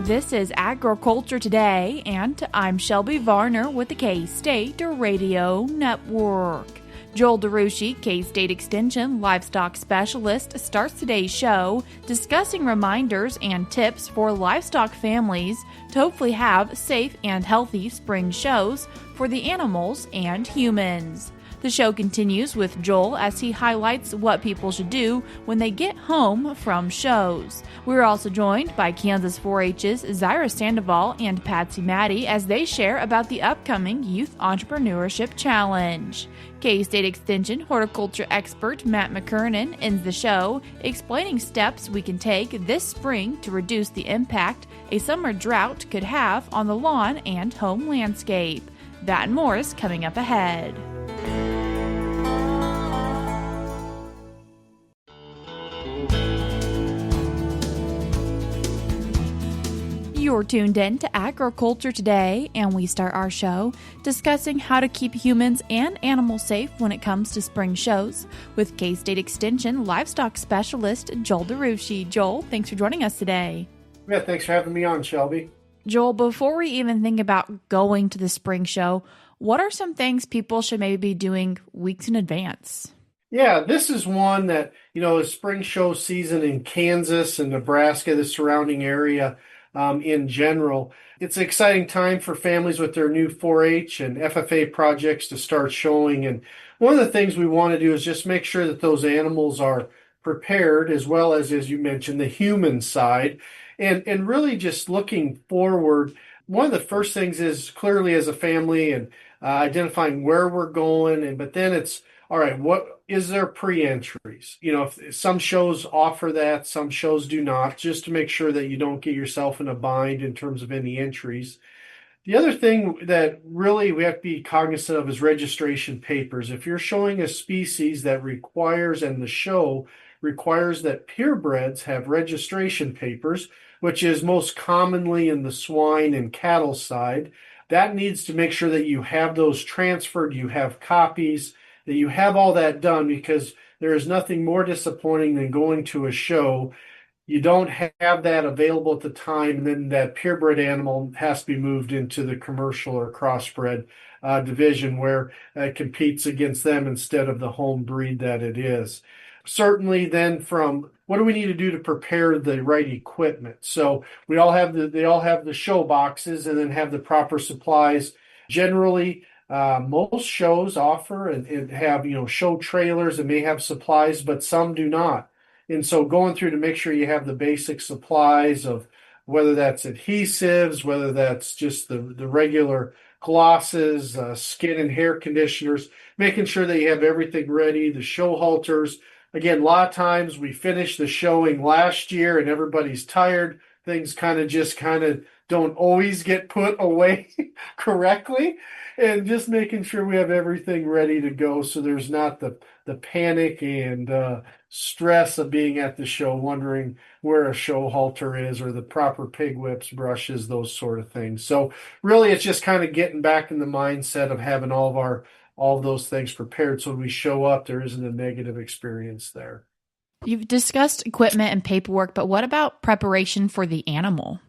This is Agriculture Today, and I'm Shelby Varner with the K-State Radio Network. Joel DeRouchey, K-State Extension Livestock Specialist, starts today's show discussing reminders and tips for livestock families to hopefully have safe and healthy spring shows for the animals and humans. The show continues with Joel as he highlights what people should do when they get home from shows. We're also joined by Kansas 4-H's Zaira Sandoval and Patsy Maddy as they share about the upcoming Youth Entrepreneurship Challenge. K-State Extension horticulture expert Matt McKernan ends the show explaining steps we can take this spring to reduce the impact a summer drought could have on the lawn and home landscape. That and more is coming up ahead. You're tuned in to Agriculture Today, and we start our show discussing how to keep humans and animals safe when it comes to spring shows with K-State Extension Livestock Specialist Joel DeRouchey. Joel, thanks for joining us today. Yeah, thanks for having me on, Shelby. Joel, before we even think about going to the spring show, what are some things people should maybe be doing weeks in advance? Yeah, this is one that, is spring show season in Kansas and Nebraska, the surrounding area. In general, it's an exciting time for families with their new 4-H and FFA projects to start showing. And one of the things we want to do is just make sure that those animals are prepared, as well as you mentioned, the human side. And really just looking forward, one of the first things is clearly as a family and identifying where we're going. But then it's, all right, what is there pre-entries? If some shows offer that, some shows do not, just to make sure that you don't get yourself in a bind in terms of any entries. The other thing that really we have to be cognizant of is registration papers. If you're showing a species that requires, and the show requires that purebreds have registration papers, which is most commonly in the swine and cattle side, that needs to make sure that you have those transferred, you have copies, that you have all that done, because there is nothing more disappointing than going to a show. You don't have that available at the time, and then that purebred animal has to be moved into the commercial or crossbred division where it competes against them instead of the home breed that it is. Certainly then from what do we need to do to prepare the right equipment? So they all have the show boxes and then have the proper supplies. Generally, most shows offer and have, show trailers and may have supplies, but some do not. And so going through to make sure you have the basic supplies of whether that's adhesives, whether that's just the regular glosses, skin and hair conditioners, making sure that you have everything ready, the show halters. Again, a lot of times we finished the showing last year and everybody's tired. Things kind of don't always get put away correctly. And just making sure we have everything ready to go so there's not the panic and stress of being at the show, wondering where a show halter is or the proper pig whips, brushes, those sort of things. So really it's just kind of getting back in the mindset of having all of those things prepared so when we show up, there isn't a negative experience there. You've discussed equipment and paperwork, but what about preparation for the animal?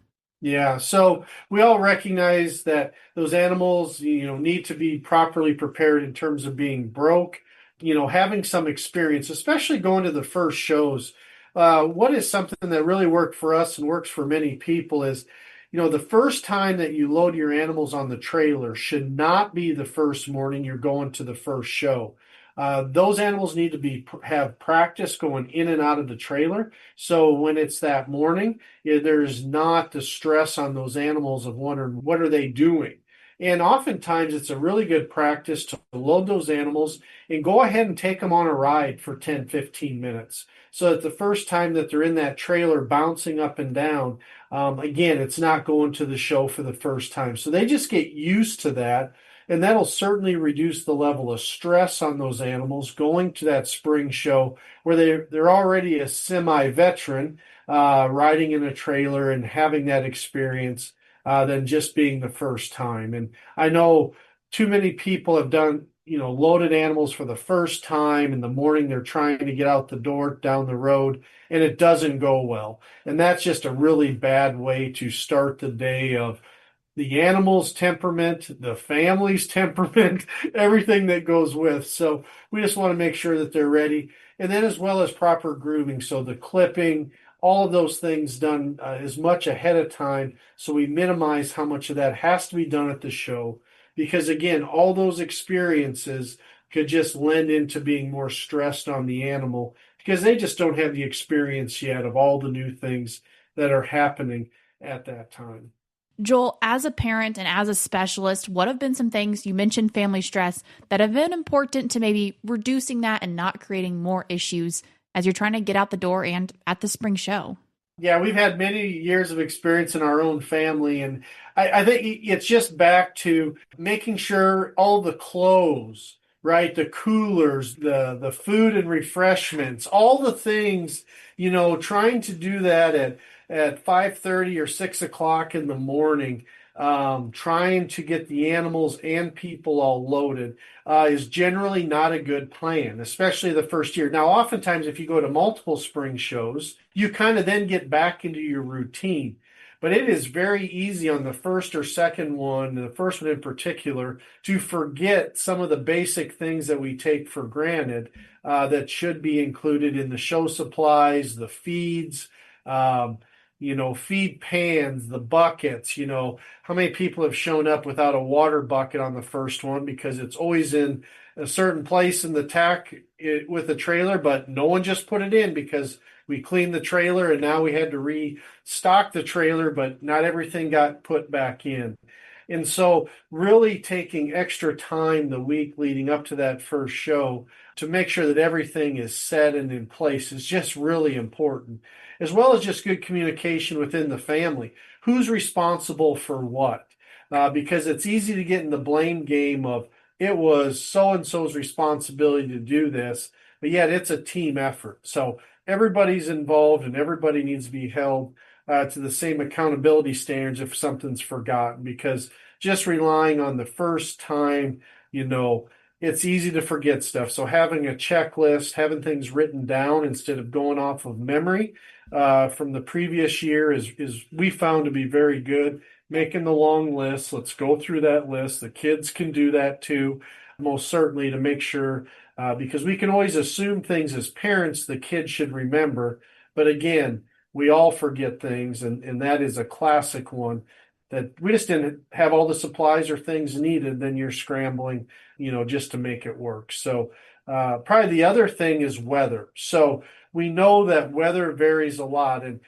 Yeah, so we all recognize that those animals, need to be properly prepared in terms of being broke, having some experience, especially going to the first shows. What is something that really worked for us and works for many people is, the first time that you load your animals on the trailer should not be the first morning you're going to the first show. Those animals need to have practice going in and out of the trailer. So when it's that morning, there's not the stress on those animals of wondering what are they doing. And oftentimes it's a really good practice to load those animals and go ahead and take them on a ride for 10, 15 minutes. So that the first time that they're in that trailer bouncing up and down, again, it's not going to the show for the first time. So they just get used to that. And that'll certainly reduce the level of stress on those animals going to that spring show where they're already a semi-veteran riding in a trailer and having that experience than just being the first time. And I know too many people have done loaded animals for the first time in the morning. They're trying to get out the door down the road, and it doesn't go well. And that's just a really bad way to start the day of the animal's temperament, the family's temperament, everything that goes with. So we just want to make sure that they're ready. And then as well as proper grooming. So the clipping, all of those things done as much ahead of time. So we minimize how much of that has to be done at the show. Because again, all those experiences could just lend into being more stressed on the animal because they just don't have the experience yet of all the new things that are happening at that time. Joel, as a parent and as a specialist, what have been some things, you mentioned family stress, that have been important to maybe reducing that and not creating more issues as you're trying to get out the door and at the spring show? Yeah, we've had many years of experience in our own family, and I think it's just back to making sure all the clothes, right, the coolers, the food and refreshments, all the things, trying to do that at 5:30 or 6 o'clock in the morning, trying to get the animals and people all loaded is generally not a good plan, especially the first year. Now, oftentimes, if you go to multiple spring shows, you kind of then get back into your routine. But it is very easy on the first or second one, the first one in particular, to forget some of the basic things that we take for granted that should be included in the show supplies, the feeds, feed pans, the buckets. How many people have shown up without a water bucket on the first one because it's always in a certain place in the tack with the trailer, but no one just put it in because we cleaned the trailer and now we had to restock the trailer, but not everything got put back in. And so really taking extra time the week leading up to that first show to make sure that everything is set and in place is just really important, as well as just good communication within the family. Who's responsible for what? Because it's easy to get in the blame game of it was so-and-so's responsibility to do this, but yet it's a team effort. So everybody's involved and everybody needs to be held to the same accountability standards if something's forgotten, because just relying on the first time, it's easy to forget stuff. So having a checklist, having things written down instead of going off of memory from the previous year is we found to be very good. Making the long list, let's go through that list. The kids can do that too, most certainly, to make sure, because we can always assume things as parents the kids should remember. But again, we all forget things, and that is a classic one that we just didn't have all the supplies or things needed. Then you're scrambling, just to make it work. So probably the other thing is weather. So we know that weather varies a lot. And,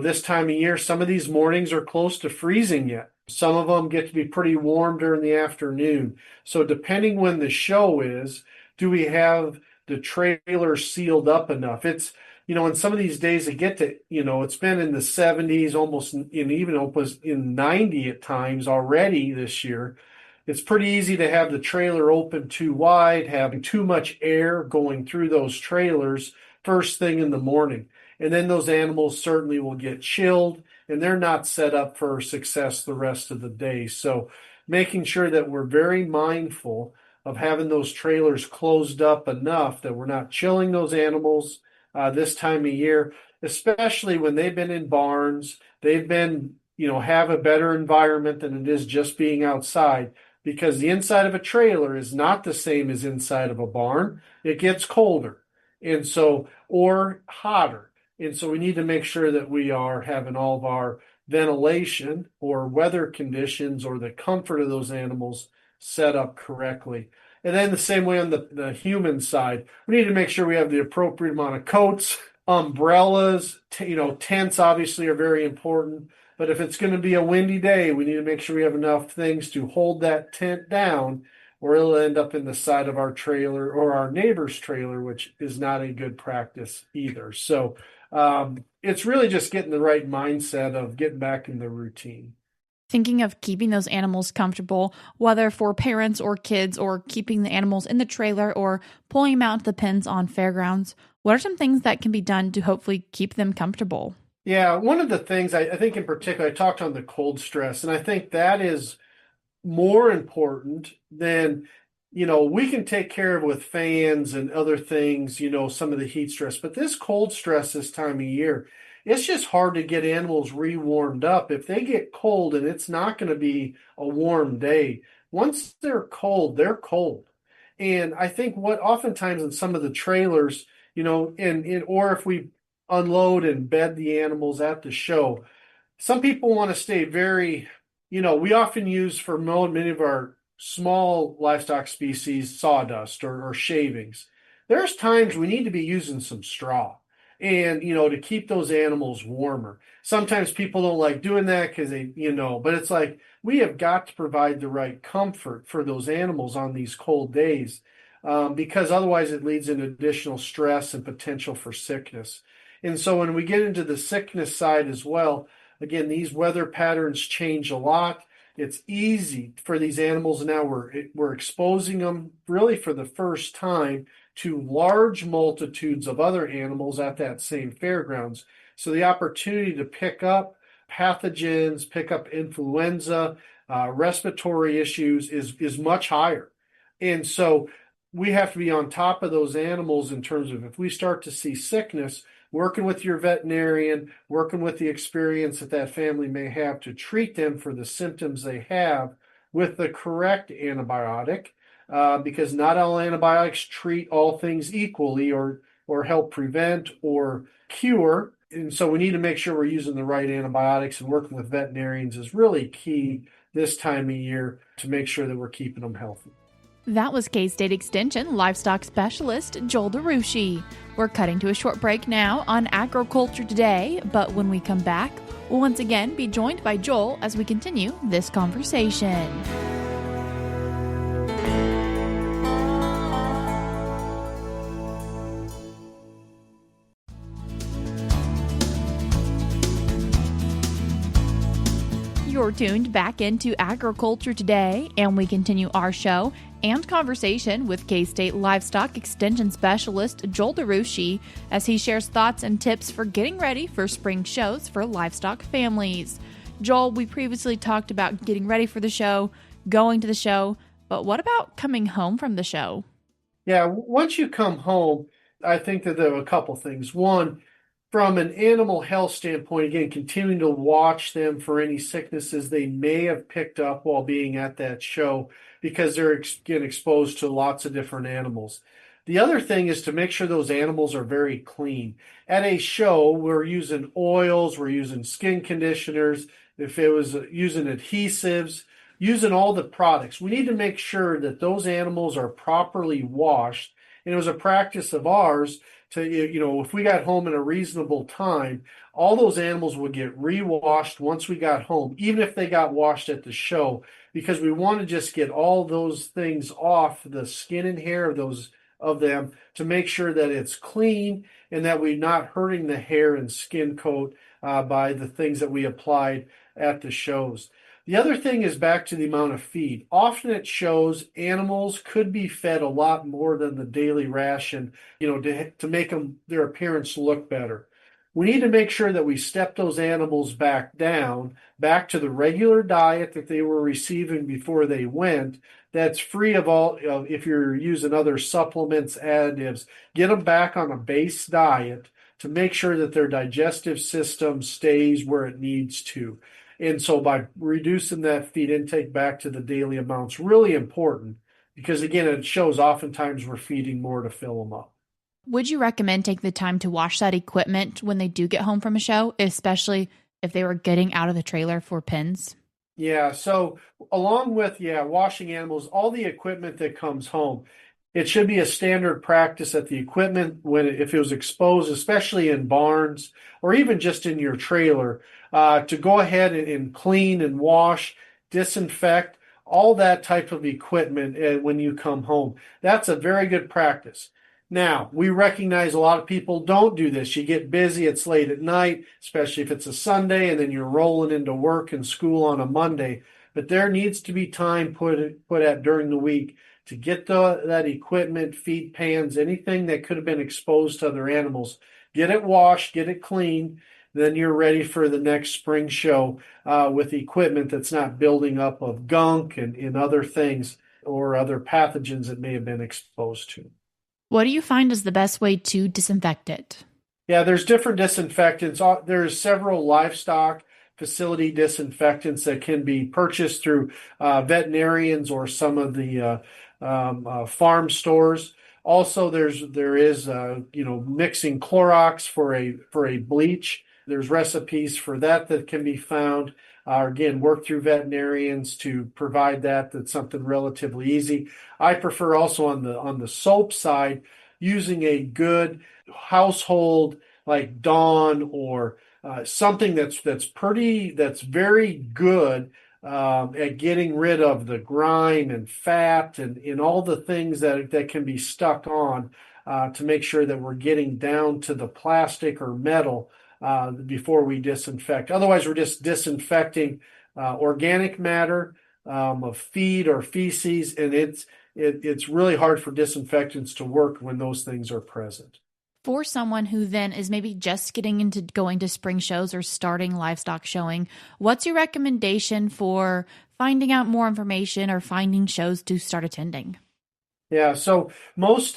this time of year, some of these mornings are close to freezing yet. Some of them get to be pretty warm during the afternoon. So depending when the show is, do we have the trailer sealed up enough? It's, in some of these days it get to, it's been in the 70s, almost even it was in 90 at times already this year. It's pretty easy to have the trailer open too wide, having too much air going through those trailers first thing in the morning. And then those animals certainly will get chilled and they're not set up for success the rest of the day. So making sure that we're very mindful of having those trailers closed up enough that we're not chilling those animals this time of year, especially when they've been in barns, they've been, have a better environment than it is just being outside, because the inside of a trailer is not the same as inside of a barn. It gets colder and so, or hotter. And so we need to make sure that we are having all of our ventilation or weather conditions or the comfort of those animals set up correctly. And then the same way on the human side, we need to make sure we have the appropriate amount of coats, umbrellas, tents obviously are very important. But if it's going to be a windy day, we need to make sure we have enough things to hold that tent down, or it'll end up in the side of our trailer or our neighbor's trailer, which is not a good practice either. So it's really just getting the right mindset of getting back in the routine. Thinking of keeping those animals comfortable, whether for parents or kids, or keeping the animals in the trailer or pulling them out to the pens on fairgrounds, what are some things that can be done to hopefully keep them comfortable? Yeah, one of the things I think in particular, I talked on the cold stress, and I think that is more important than we can take care of with fans and other things, some of the heat stress, but this cold stress this time of year, it's just hard to get animals re-warmed up. If they get cold and it's not going to be a warm day, once they're cold, they're cold. And I think what oftentimes in some of the trailers, or if we unload and bed the animals at the show, some people want to stay very, we often use for many of our small livestock species sawdust or shavings. There's times we need to be using some straw and, to keep those animals warmer. Sometimes people don't like doing that because but it's like we have got to provide the right comfort for those animals on these cold days, because otherwise it leads in additional stress and potential for sickness. And so when we get into the sickness side as well, again, these weather patterns change a lot. It's easy for these animals now. We're exposing them really for the first time to large multitudes of other animals at that same fairgrounds. So the opportunity to pick up pathogens, pick up influenza, respiratory issues is much higher. And so we have to be on top of those animals in terms of if we start to see sickness, working with your veterinarian, working with the experience that family may have to treat them for the symptoms they have with the correct antibiotic, because not all antibiotics treat all things equally or help prevent or cure. And so we need to make sure we're using the right antibiotics, and working with veterinarians is really key this time of year to make sure that we're keeping them healthy. That was K-State Extension livestock specialist Joel DeRouchey. We're cutting to a short break now on Agriculture Today, but when we come back, we'll once again be joined by Joel as we continue this conversation. You're tuned back into Agriculture Today, and we continue our show and conversation with K-State Livestock Extension Specialist Joel DeRouchey as he shares thoughts and tips for getting ready for spring shows for livestock families. Joel, we previously talked about getting ready for the show, going to the show, but what about coming home from the show? Yeah, once you come home, I think that there are a couple things. One, from an animal health standpoint, again, continuing to watch them for any sicknesses they may have picked up while being at that show, because they're getting exposed to lots of different animals. The other thing is to make sure those animals are very clean. At a show, we're using oils, we're using skin conditioners, if it was using adhesives, using all the products. We need to make sure that those animals are properly washed. And it was a practice of ours to, if we got home in a reasonable time, all those animals would get re-washed once we got home, even if they got washed at the show, because we want to just get all those things off the skin and hair of them to make sure that it's clean and that we're not hurting the hair and skin coat by the things that we applied at the shows. The other thing is back to the amount of feed. Often at shows, animals could be fed a lot more than the daily ration, to make their appearance look better. We need to make sure that we step those animals back down, back to the regular diet that they were receiving before they went. That's free of all, if you're using other supplements, additives, get them back on a base diet to make sure that their digestive system stays where it needs to. And so by reducing that feed intake back to the daily amounts, really important, because again, it shows oftentimes we're feeding more to fill them up. Would you recommend taking the time to wash that equipment when they do get home from a show, especially if they were getting out of the trailer for pens? Yeah, so along with, washing animals, all the equipment that comes home, it should be a standard practice that the equipment, if it was exposed, especially in barns or even just in your trailer, to go ahead and clean and wash, disinfect, all that type of equipment when you come home. That's a very good practice. Now, we recognize a lot of people don't do this. You get busy, it's late at night, especially if it's a Sunday, and then you're rolling into work and school on a Monday. But there needs to be time put at during the week to get that equipment, feed pans, anything that could have been exposed to other animals. Get it washed, get it clean. Then you're ready for the next spring show with equipment that's not building up of gunk and other things or other pathogens that may have been exposed to. What do you find is the best way to disinfect it? Yeah, there's different disinfectants. There's several livestock facility disinfectants that can be purchased through veterinarians or some of the farm stores. Also, there is mixing Clorox for a bleach. There's recipes for that can be found. Again, work through veterinarians to provide that. That's something relatively easy. I prefer also on the soap side using a good household like Dawn or something that's very good at getting rid of the grime and fat and all the things that can be stuck on to make sure that we're getting down to the plastic or metal before we disinfect. Otherwise, we're just disinfecting organic matter of feed or feces, and it's really hard for disinfectants to work when those things are present. For someone who then is maybe just getting into going to spring shows or starting livestock showing, what's your recommendation for finding out more information or finding shows to start attending? Yeah, so most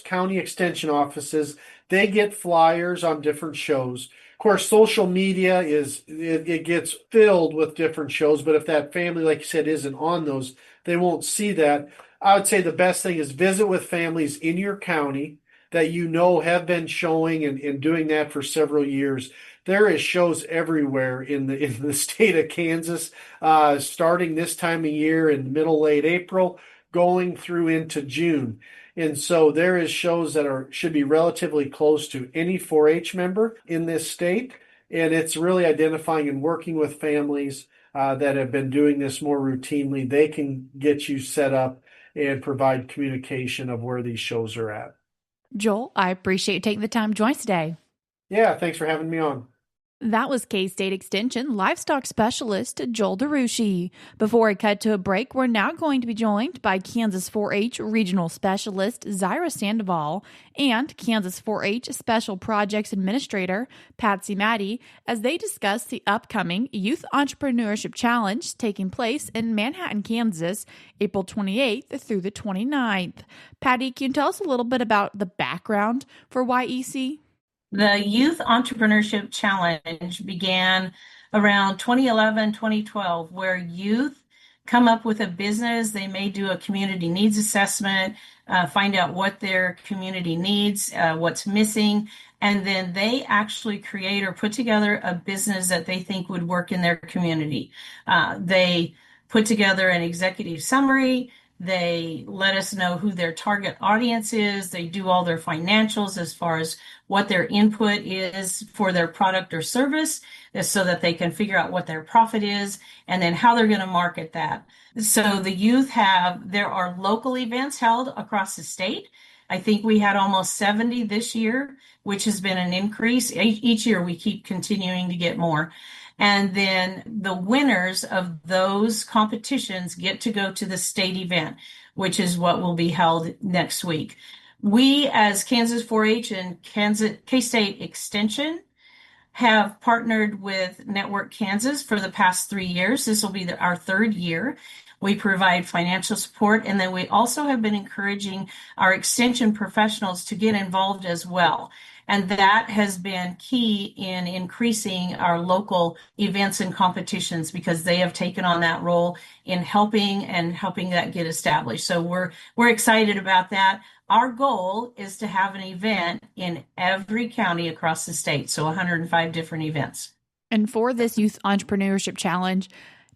county extension offices, they get flyers on different shows. Of course, social media it gets filled with different shows, but if that family, like you said, isn't on those, they won't see that. I would say the best thing is visit with families in your county that you know have been showing and doing that for several years. There is shows everywhere in the state of Kansas, starting this time of year in middle late April, going through into June. And so there is shows that should be relatively close to any 4-H member in this state. And it's really identifying and working with families that have been doing this more routinely. They can get you set up and provide communication of where these shows are at. Joel, I appreciate you taking the time to join us today. Yeah, thanks for having me on. That was K-State Extension Livestock Specialist Joel DeRouchey. Before I cut to a break, we're now going to be joined by Kansas 4-H Regional Specialist Zaira Sandoval and Kansas 4-H Special Projects Administrator Patsy Maddy as they discuss the upcoming Youth Entrepreneurship Challenge taking place in Manhattan, Kansas, April 28th through the 29th. Patty, can you tell us a little bit about the background for YEC? The Youth Entrepreneurship Challenge began around 2011, 2012, where youth come up with a business. They may do a community needs assessment, find out what their community needs, what's missing, and then they actually create or put together a business that they think would work in their community. They put together an executive summary. They let us know who their target audience is. They do all their financials as far as what their input is for their product or service so that they can figure out what their profit is and then how they're going to market that. So the youth there are local events held across the state. I think we had almost 70 this year, which has been an increase. Each year we keep continuing to get more. And then the winners of those competitions get to go to the state event, which is what will be held next week. We, as Kansas 4-H and K-State Extension, have partnered with Network Kansas for the past 3 years. This will be our third year. We provide financial support, and then we also have been encouraging our extension professionals to get involved as well. And that has been key in increasing our local events and competitions because they have taken on that role in helping that get established. So we're excited about that. Our goal is to have an event in every county across the state, so 105 different events. And for this Youth Entrepreneurship Challenge,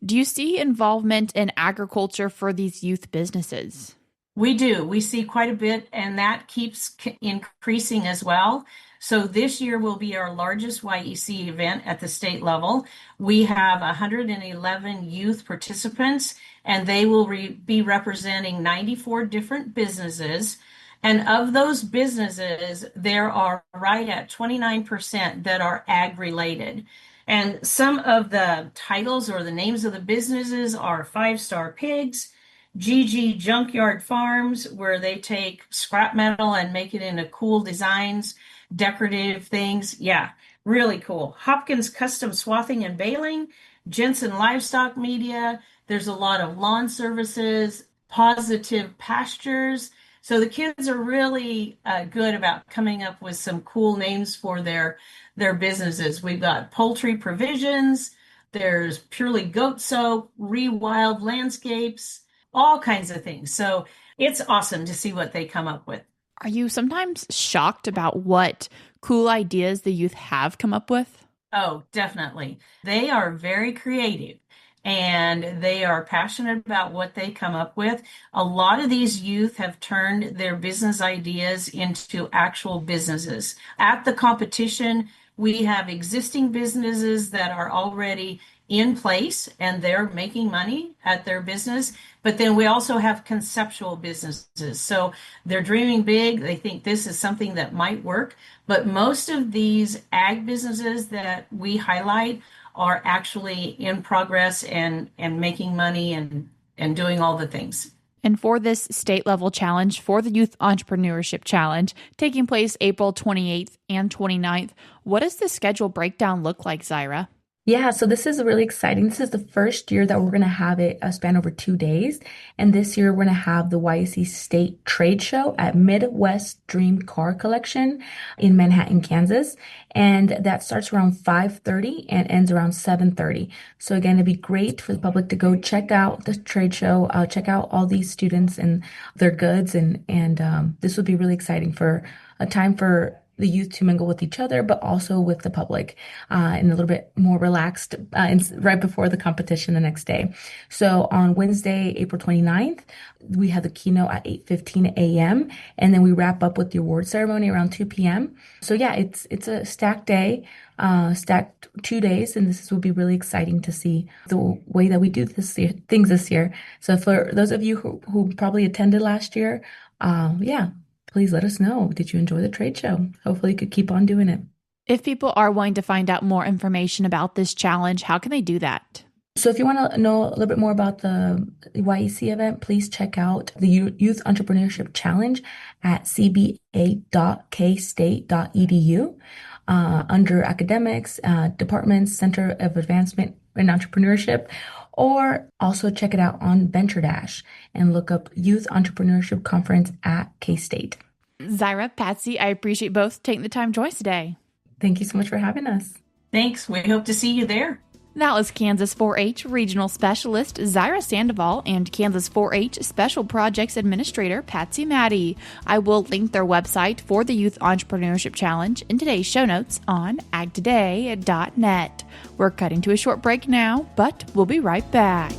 do you see involvement in agriculture for these youth businesses? We do. We see quite a bit, and that keeps increasing as well. So this year will be our largest YEC event at the state level. We have 111 youth participants, and they will be representing 94 different businesses. And of those businesses, there are right at 29% that are ag-related. And some of the titles or the names of the businesses are Five Star Pigs, GG Junkyard Farms, where they take scrap metal and make it into cool designs, decorative things. Yeah, really cool. Hopkins Custom Swathing and Baling, Jensen Livestock Media. There's a lot of lawn services, positive pastures. So the kids are really good about coming up with some cool names for their businesses. We've got poultry provisions, there's purely goat soap, rewild landscapes, all kinds of things. So it's awesome to see what they come up with. Are you sometimes shocked about what cool ideas the youth have come up with? Oh, definitely. They are very creative and they are passionate about what they come up with. A lot of these youth have turned their business ideas into actual businesses. At the competition, we have existing businesses that are already in place and they're making money at their business. But then we also have conceptual businesses. So they're dreaming big. They think this is something that might work. But most of these ag businesses that we highlight are actually in progress and making money and doing all the things. And for this state level challenge, for the Youth Entrepreneurship Challenge, taking place April 28th and 29th, what does the schedule breakdown look like, Zaira? Yeah, so this is really exciting. This is the first year that we're going to have it span over 2 days. And this year we're going to have the YEC State Trade Show at Midwest Dream Car Collection in Manhattan, Kansas. And that starts around 5:30 and ends around 7:30. So again, it'd be great for the public to go check out the trade show, check out all these students and their goods. And this would be really exciting for a time for the youth to mingle with each other, but also with the public and a little bit more relaxed right before the competition the next day. So on Wednesday, April 29th, we have the keynote at 8:15 a.m. And then we wrap up with the award ceremony around 2 p.m. So yeah, it's a stacked day, stacked 2 days. And this will be really exciting to see the way that we do things this year. So for those of you who probably attended last year, please let us know. Did you enjoy the trade show? Hopefully you could keep on doing it. If people are wanting to find out more information about this challenge, how can they do that? So if you want to know a little bit more about the YEC event, please check out the Youth Entrepreneurship Challenge at cba.kstate.edu under academics, departments, Center of Advancement in Entrepreneurship, or also check it out on Venture Dash and look up Youth Entrepreneurship Conference at K-State. Zaira, Patsy, I appreciate both taking the time to join us today. Thank you so much for having us. Thanks. We hope to see you there. That was Kansas 4-H Regional Specialist Zaira Sandoval and Kansas 4-H Special Projects Administrator Patsy Maddy. I will link their website for the Youth Entrepreneurship Challenge in today's show notes on agtoday.net. We're cutting to a short break now, but we'll be right back.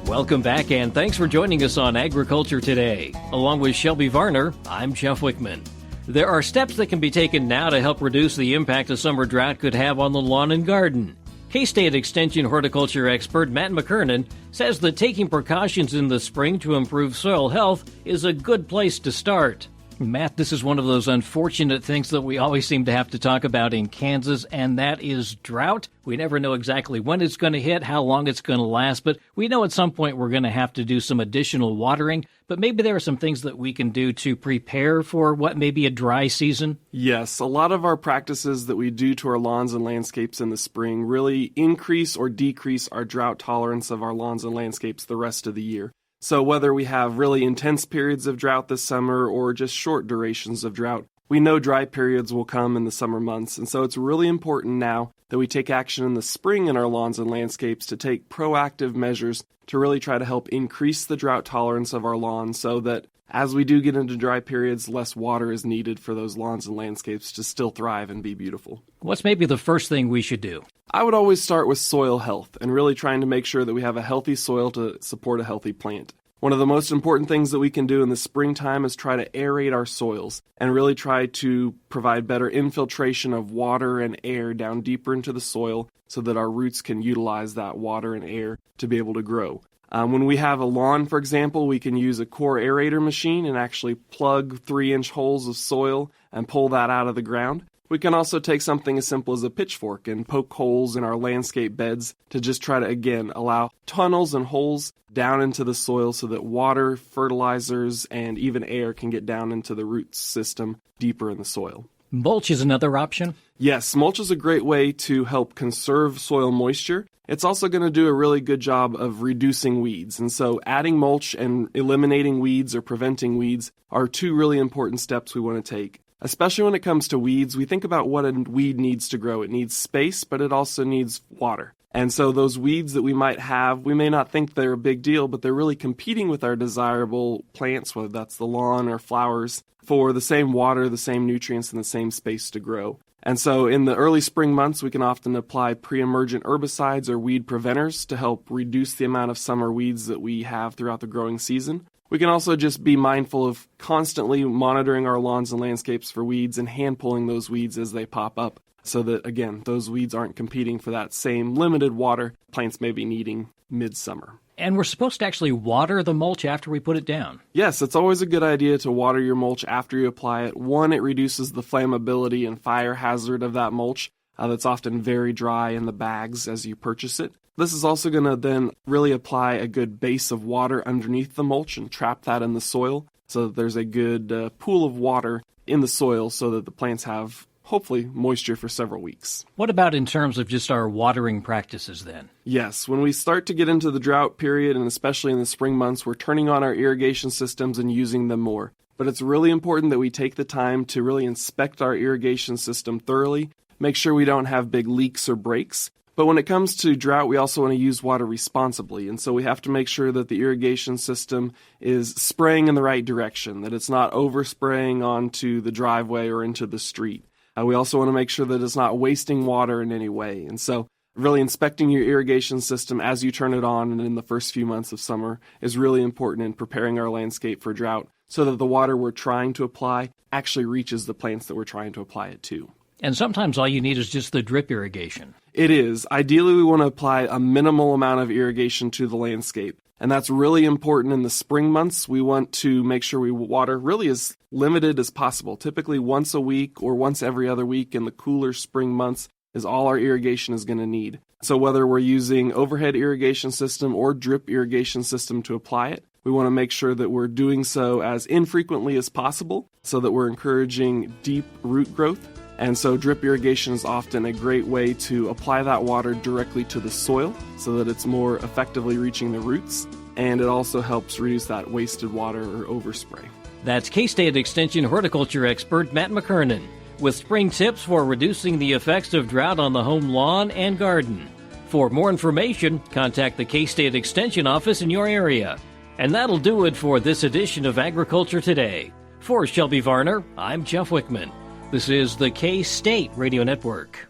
Welcome back, and thanks for joining us on Agriculture Today. Along with Shelby Varner, I'm Jeff Wickman. There are steps that can be taken now to help reduce the impact a summer drought could have on the lawn and garden. K-State Extension horticulture expert Matt McKernan says that taking precautions in the spring to improve soil health is a good place to start. Matt, this is one of those unfortunate things that we always seem to have to talk about in Kansas, and that is drought. We never know exactly when it's going to hit, how long it's going to last, but we know at some point we're going to have to do some additional watering. But maybe there are some things that we can do to prepare for what may be a dry season? Yes, a lot of our practices that we do to our lawns and landscapes in the spring really increase or decrease our drought tolerance of our lawns and landscapes the rest of the year. So whether we have really intense periods of drought this summer or just short durations of drought, we know dry periods will come in the summer months. And so it's really important now that we take action in the spring in our lawns and landscapes to take proactive measures to really try to help increase the drought tolerance of our lawns so that as we do get into dry periods, less water is needed for those lawns and landscapes to still thrive and be beautiful. What's maybe the first thing we should do? I would always start with soil health and really trying to make sure that we have a healthy soil to support a healthy plant. One of the most important things that we can do in the springtime is try to aerate our soils and really try to provide better infiltration of water and air down deeper into the soil so that our roots can utilize that water and air to be able to grow. When we have a lawn, for example, we can use a core aerator machine and actually plug 3-inch holes of soil and pull that out of the ground. We can also take something as simple as a pitchfork and poke holes in our landscape beds to just try to, again, allow tunnels and holes down into the soil so that water, fertilizers, and even air can get down into the root system deeper in the soil. Mulch is another option? Yes, mulch is a great way to help conserve soil moisture. It's also going to do a really good job of reducing weeds. And so adding mulch and eliminating weeds or preventing weeds are two really important steps we want to take. Especially when it comes to weeds, we think about what a weed needs to grow. It needs space, but it also needs water. And so those weeds that we might have, we may not think they're a big deal, but they're really competing with our desirable plants, whether that's the lawn or flowers, for the same water, the same nutrients, and the same space to grow. And so in the early spring months, we can often apply pre-emergent herbicides or weed preventers to help reduce the amount of summer weeds that we have throughout the growing season. We can also just be mindful of constantly monitoring our lawns and landscapes for weeds and hand pulling those weeds as they pop up so that, again, those weeds aren't competing for that same limited water plants may be needing midsummer. And we're supposed to actually water the mulch after we put it down. Yes, it's always a good idea to water your mulch after you apply it. One, it reduces the flammability and fire hazard of that mulch that's often very dry in the bags as you purchase it. This is also going to then really apply a good base of water underneath the mulch and trap that in the soil so that there's a good pool of water in the soil so that the plants have, hopefully, moisture for several weeks. What about in terms of just our watering practices then? Yes, when we start to get into the drought period, and especially in the spring months, we're turning on our irrigation systems and using them more. But it's really important that we take the time to really inspect our irrigation system thoroughly, make sure we don't have big leaks or breaks. But when it comes to drought, we also want to use water responsibly. And so we have to make sure that the irrigation system is spraying in the right direction, that it's not overspraying onto the driveway or into the street. We also want to make sure that it's not wasting water in any way. And so really inspecting your irrigation system as you turn it on and in the first few months of summer is really important in preparing our landscape for drought so that the water we're trying to apply actually reaches the plants that we're trying to apply it to. And sometimes all you need is just the drip irrigation. It is. Ideally, we want to apply a minimal amount of irrigation to the landscape. And that's really important in the spring months. We want to make sure we water really as limited as possible. Typically once a week or once every other week in the cooler spring months is all our irrigation is going to need. So whether we're using overhead irrigation system or drip irrigation system to apply it, we want to make sure that we're doing so as infrequently as possible so that we're encouraging deep root growth. And so drip irrigation is often a great way to apply that water directly to the soil so that it's more effectively reaching the roots. And it also helps reduce that wasted water or overspray. That's K-State Extension horticulture expert Matt McKernan with spring tips for reducing the effects of drought on the home lawn and garden. For more information, contact the K-State Extension office in your area. And that'll do it for this edition of Agriculture Today. For Shelby Varner, I'm Jeff Wickman. This is the K-State Radio Network.